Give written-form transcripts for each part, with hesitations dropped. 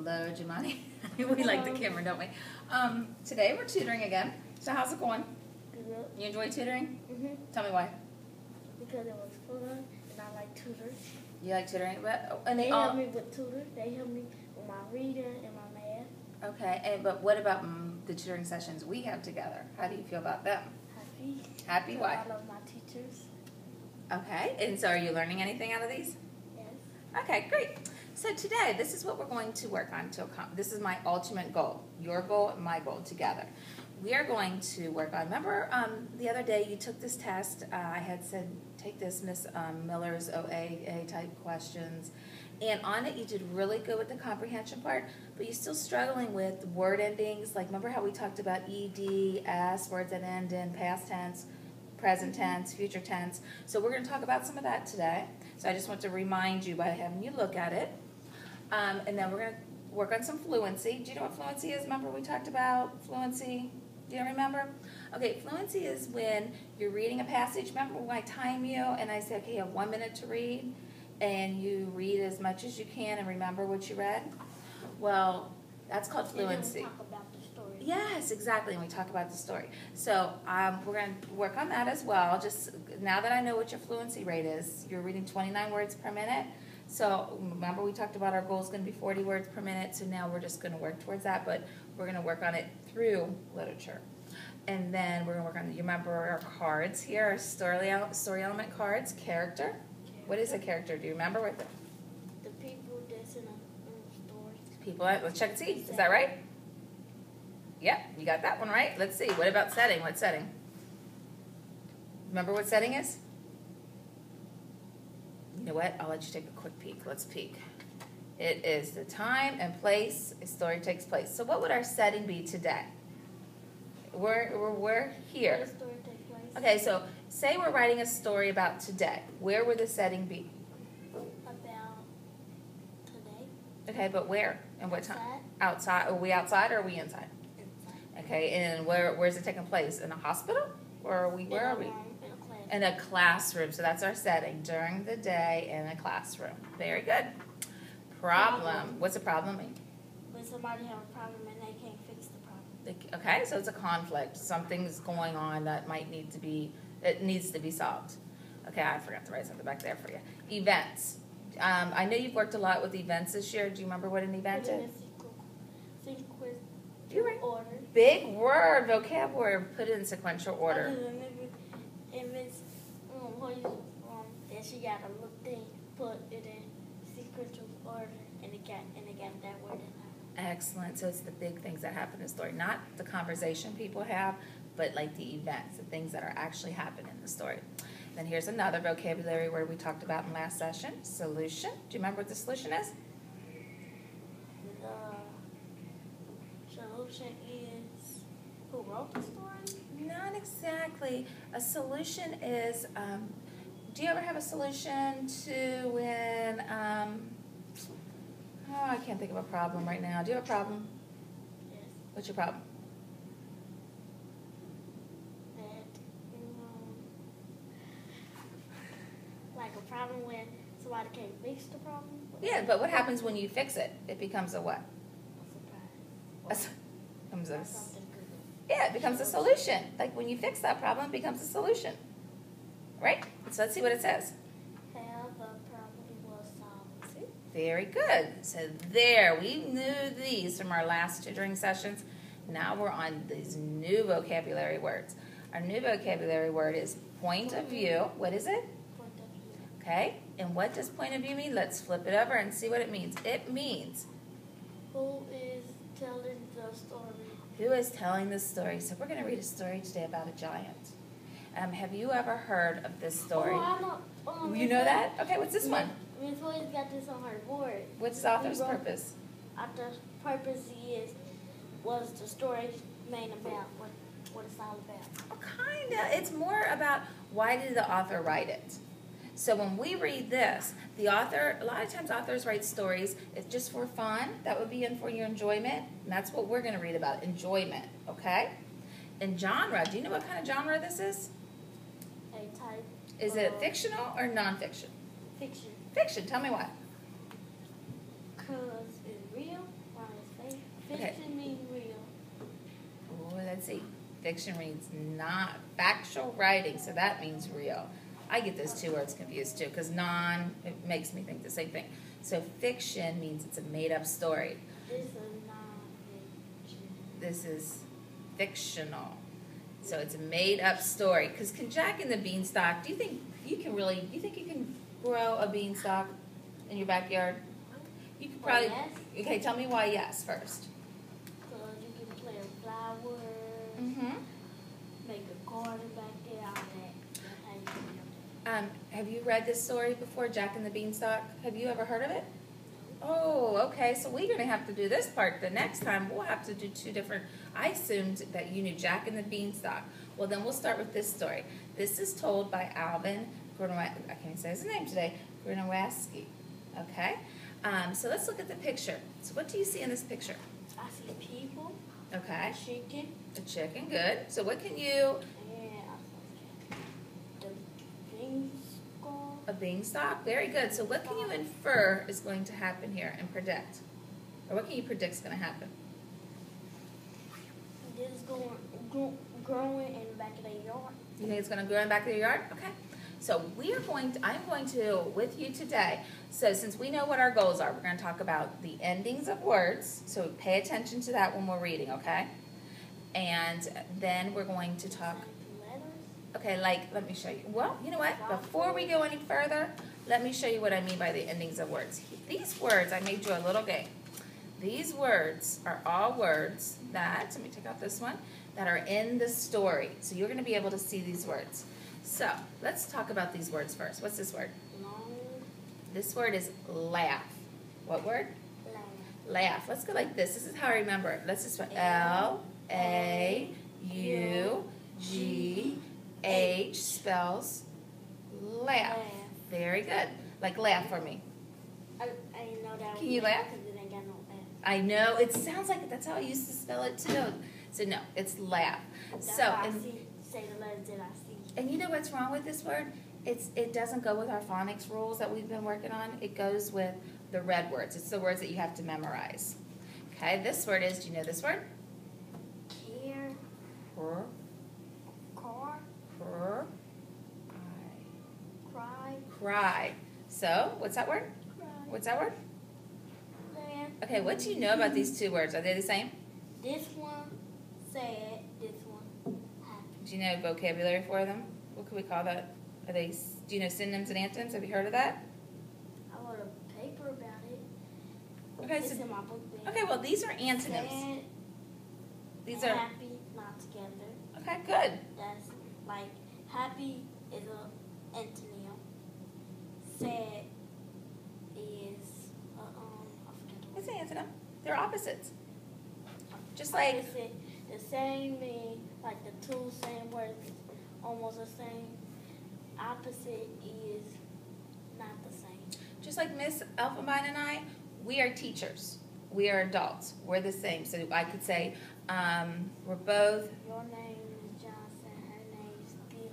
Hello, Jemani. We like the camera, don't we? Today we're tutoring again. So how's it going? Good. You enjoy tutoring? Mm-hmm. Tell me why. Because it was fun and I like tutors. You like tutoring? And they help me with tutors. They help me with my reading and my math. Okay, but what about the tutoring sessions we have together? How do you feel about them? Happy. Happy? Why? I love my teachers. Okay, and so are you learning anything out of these? Yes. Okay, great. So today, this is what we're going to work on. This is my ultimate goal. Your goal and my goal together. We are going to work on, remember the other day you took this test, I had said take this Miss Miller's OAA type questions, and on it you did really good with the comprehension part, but you're still struggling with word endings. Like remember how we talked about ED, S, words that end in past tense, present tense, future tense. So we're going to talk about some of that today. So I just want to remind you by having you look at it. And then we're going to work on some fluency. Do you know what fluency is? Remember we talked about fluency? Do you remember? Okay, fluency is when you're reading a passage. Remember when I time you and I say, okay, you have 1 minute to read, and you read as much as you can and remember what you read? Well, that's called fluency. And then we talk about the story. Yes, exactly, and we talk about the story. So we're going to work on that as well. Just now that I know what your fluency rate is, you're reading 29 words per minute. So remember we talked about our goal is going to be 40 words per minute, so now we're just going to work towards that, but we're going to work on it through literature. And then we're going to work on, you remember our cards here, our story element cards, character. What is a character? Do you remember what the people that's in a story. People, let's check and see. Is that right? Yep, you got that one right. Let's see. What about setting? What setting? Remember what setting is? You know what? I'll let you take a quick peek. Let's peek. It is the time and place a story takes place. So what would our setting be today? We're here. Where the story takes place. Okay, so say we're writing a story about today. Where would the setting be? About today. Okay, but where and what time? Outside. Outside. Are we outside or are we inside? Inside. Okay, and where's it taking place? In a hospital? Or are we? Where are we? In a classroom. So that's our setting during the day in a classroom. Very good. Problem. What's a problem mean? When somebody has a problem and they can't fix the problem. Okay, so it's a conflict. Something's going on that might need to be, it needs to be solved. Okay, I forgot to write something back there for you. Events. I know you've worked a lot with events this year. Do you remember what an event is? You're right. Order. Big word, vocab word. Put it in sequential order. Then she got a little thing, put it in sequential order, and it got that word in there. Excellent. So it's the big things that happen in the story, not the conversation people have, but like the events, the things that are actually happening in the story. Then here's another vocabulary word we talked about in last session, solution. Do you remember what the solution is? The solution is who wrote the story? Not exactly. A solution is, do you ever have a solution to when, oh, I can't think of a problem right now. Do you have a problem? Yes. What's your problem? Like a problem when somebody can't fix the problem? Yeah, but what happens when you fix it? It becomes a what? A surprise. Yeah, it becomes a solution. Like when you fix that problem, it becomes a solution. Right? So let's see what it says. How the problem was solved. See? Very good. So there, we knew these from our last tutoring sessions. Now we're on these new vocabulary words. Our new vocabulary word is point of view. What is it? Point of view. Okay, and what does point of view mean? Let's flip it over and see what it means. It means who is telling the story? Who is telling the story? So we're going to read a story today about a giant. Have you ever heard of this story? Oh, I know. You know that? Okay, what's this one? Miss Williams got this on her board. What's the author's purpose? Author's purpose was the story made about what it's all about. Well, kinda. It's more about why did the author write it. So when we read this, the author, a lot of times authors write stories, it's just for fun. That would be in for your enjoyment. And that's what we're going to read about, enjoyment, okay? And genre, do you know what kind of genre this is? A type. Is it fictional or nonfiction? Fiction. Fiction, tell me why. Because it's real or Okay. Fiction means real. Oh, let's see. Fiction means not factual writing, so that means real. I get those two words confused too, because it makes me think the same thing. So fiction means it's a made-up story. This is non-fiction. This is fictional. So it's a made-up story. Because can Jack and the Beanstalk, do you think you can grow a beanstalk in your backyard? You could probably. Yes. Okay, tell me why yes first. Because you can plant flowers, Mm-hmm. make a garden back there, all that. That's how you can do that. Have you read this story before, Jack and the Beanstalk? Have you ever heard of it? Oh, okay. So we're going to have to do this part the next time. We'll have to do two different. I assumed that you knew Jack and the Beanstalk. Well, then we'll start with this story. This is told by Alvin I can't say his name today. Grunowski. Okay. So let's look at the picture. So what do you see in this picture? I see people, Okay. chicken, A chicken. Good. So what can you? and I saw the beanstalk. A beanstalk. Very good. So what can you infer is going to happen here and predict? Or what can you predict is going to happen? This is growing in the back of the yard. You think it's going to grow in the back of your yard? Okay. So I'm going to, with you today, so since we know what our goals are, we're going to talk about the endings of words. So pay attention to that when we're reading, okay? And then we're going to talk, Letters. okay, let me show you. Well, you know what? Before we go any further, let me show you what I mean by the endings of words. These words, I made you a little game. These words are all words that, let me take out this one, that are in the story. So you're going to be able to see these words. So let's talk about these words first. What's this word? Long. This word is laugh. What word? Laugh. Laugh. Let's go like this. This is how I remember it. Let's just spell L-A-U-G-H spells laugh. Very good. Like laugh for me. I didn't know that. Can you laugh? Because it ain't got no F. I know. It sounds like that's how I used to spell it too. So no, it's laugh. That's So why I and, say the letters that I see. and you know what's wrong with this word? It doesn't go with our phonics rules that we've been working on. It goes with the red words. It's the words that you have to memorize. Okay, this word is, do you know this word? Care. Cr, Car. cr, Cry. cry. So, what's that word? Cry. What's that word? Laugh. Okay, what do you know about these two words? Are they the same? This one sad. This one happy. Do you know vocabulary for them? What could we call that? Do you know synonyms and antonyms? Have you heard of that? I wrote a paper about it. Okay, It's so in my book bag. okay, well these are antonyms. Sad. These and are happy, not together. okay, good. That's like happy is a antonym. Sad is I forget the It's word. an antonym. They're opposites. Just like Opposite, the same mean like the two same words, almost the same. Opposite is not the same. Just like Miss Elfenbein and I, we are teachers. We are adults. We're the same. So I could say, we're both. Your name is Johnson. Her name's Bill.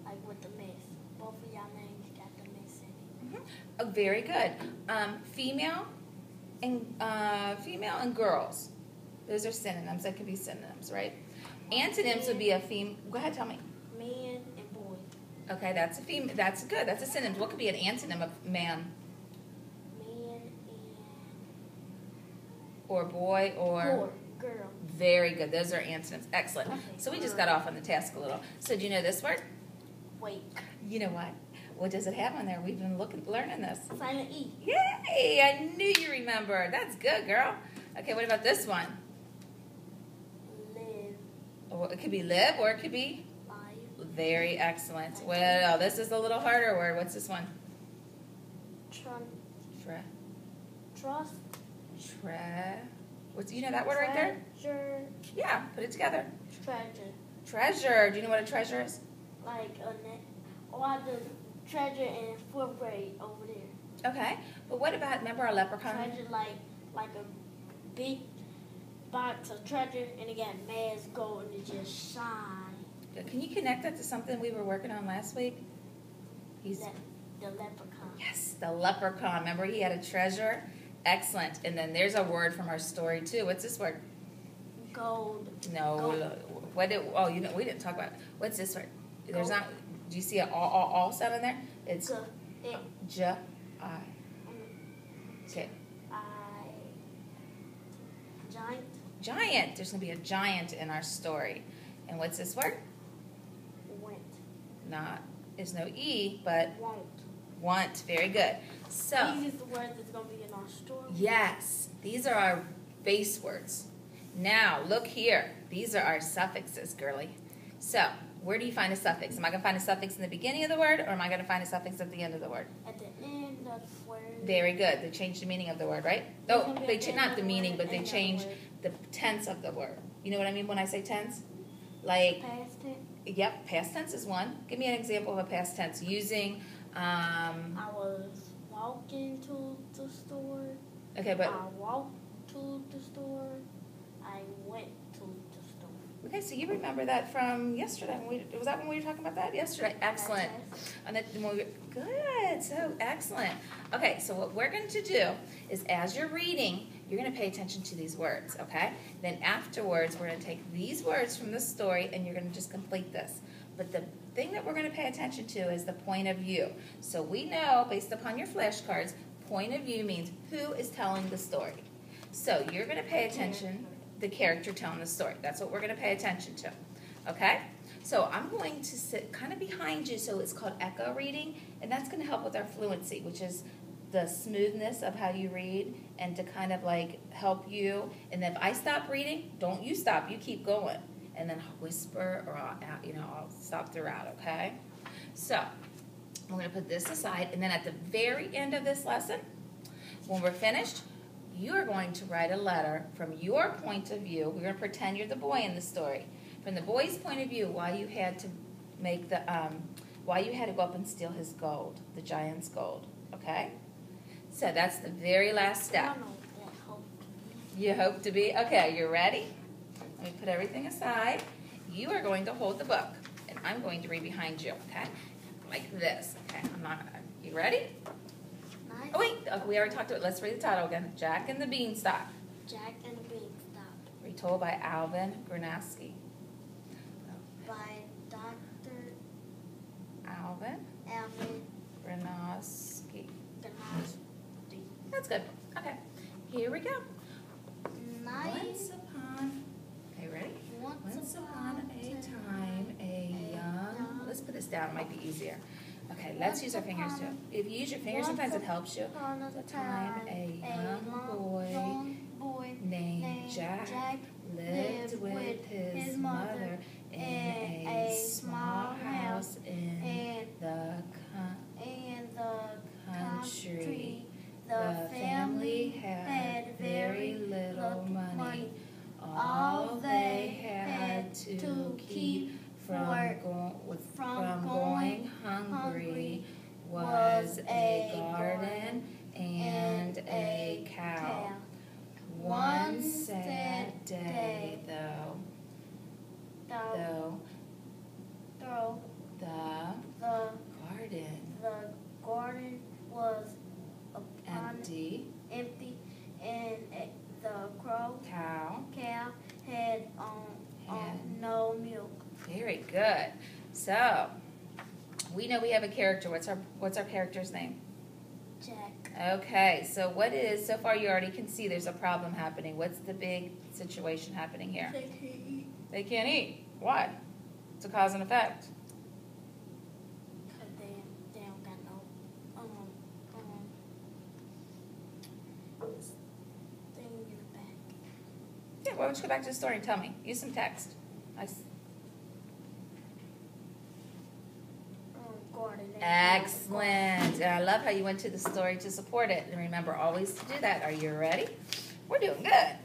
Like with the miss. Both of y'all names got the miss in it. Oh, very good. Female and girls. Those are synonyms. That could be synonyms, right? Antonyms would be a female. Go ahead, tell me. Man and boy. Okay, that's a female. That's good. That's a synonym. What could be an antonym of man Man and or boy or? girl. Very good. Those are antonyms. Excellent. Okay. So we just got off on the task a little. So do you know this word? Wait. You know what? What does it have on there? We've been learning this. Silent E. Yay! I knew you remembered. That's good, girl. Okay, what about this one? Live. Or it could be live or it could be Life. very excellent. Well, this is a little harder word. What's this one? Tre. Trust. What's you know that word right there? Treasure. Yeah, put it together. Treasure. Treasure. Do you know what a treasure is? Like a net. Oh, I did treasure in 4th grade over there. Okay, but what about remember our leprechaun? Treasure like a big box of treasure, and it got mass gold and it just shine. Can you connect that to something we were working on last week? The leprechaun. Yes, the leprechaun. Remember he had a treasure Excellent. And then there's a word from our story too. What's this word? Gold. No. Gold. What did? Oh, you know, we didn't talk about it. What's this word? There's not. Do you see an all sound in there? It's J I. Okay. Giant. Giant. There's gonna be a giant in our story. And what's this word? Went. Not. There's no E, but Won't. want. Very good. So. These is the word that's gonna be in our story. Yes. These are our base words. Now look here. These are our suffixes, girly. So. Where do you find a suffix? Am I going to find a suffix in the beginning of the word, or am I going to find a suffix at the end of the word? At the end of the word. Very good. They changed the meaning of the word, right? Oh, not the meaning, but they changed the tense of the word. You know what I mean when I say tense? Like Past tense. Yep, past tense is one. Give me an example of a past tense using. I was walking to the store. Okay, but I walked to the store. I went to the store. Okay, so you remember that from yesterday. Was that when we were talking about that? Yesterday. Excellent. And then good. So excellent. Okay, so what we're going to do is as you're reading, you're going to pay attention to these words, okay? Then afterwards, we're going to take these words from the story and you're going to just complete this. But the thing that we're going to pay attention to is the point of view. So we know, based upon your flashcards, point of view means who is telling the story. So you're going to pay attention the character telling the story. That's what we're going to pay attention to. Okay? So I'm going to sit kind of behind you, so it's called echo reading, and that's going to help with our fluency, which is the smoothness of how you read and to kind of like help you. And if I stop reading, don't you stop. You keep going. And then I'll whisper or I'll stop throughout, okay? So I'm going to put this aside, and then at the very end of this lesson, when we're finished, you are going to write a letter from your point of view. We're going to pretend you're the boy in the story. From the boy's point of view, why you had to go up and steal his gold, the giant's gold. Okay? So that's the very last step. You hope to be? Okay, you ready? Let me put everything aside. You are going to hold the book, and I'm going to read behind you, okay? Like this. Okay, you ready? Oh, wait, we already talked about it. Let's read the title again. Jack and the Beanstalk. Jack and the Beanstalk. Retold by Alvin Granowski. By Dr. Alvin Granowski. That's good. Okay, here we go. Once upon, okay, ready? Once upon a time, a young, let's put this down, it might be easier. Okay, let's use our fingers too. If you use your fingers, sometimes it helps you. The time a young boy named Jack lived with his mother in a small house in the country. The family had very little money. All they had to keep from going hungry was a garden and a cow. One sad day, though, the garden was empty, and the cow had no milk. Very good. So we know we have a character. What's our character's name? Jack. Okay. So so far you already can see there's a problem happening. What's the big situation happening here? They can't eat. They can't eat. Why? It's a cause and effect. Because they don't got no thing in the back. Yeah, why don't you go back to the story and tell me? Use some text. Garden. Excellent. And I love how you went to the story to support it. And remember always to do that. Are you ready? We're doing good.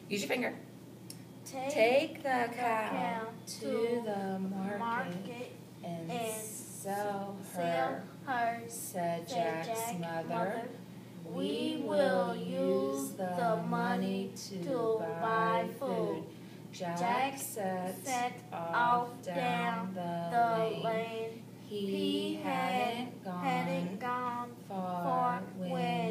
Use your finger. Take the cow to the market and sell her, said Jack's mother. We will use the money to buy food. Jack set off down the lane. He hadn't gone far when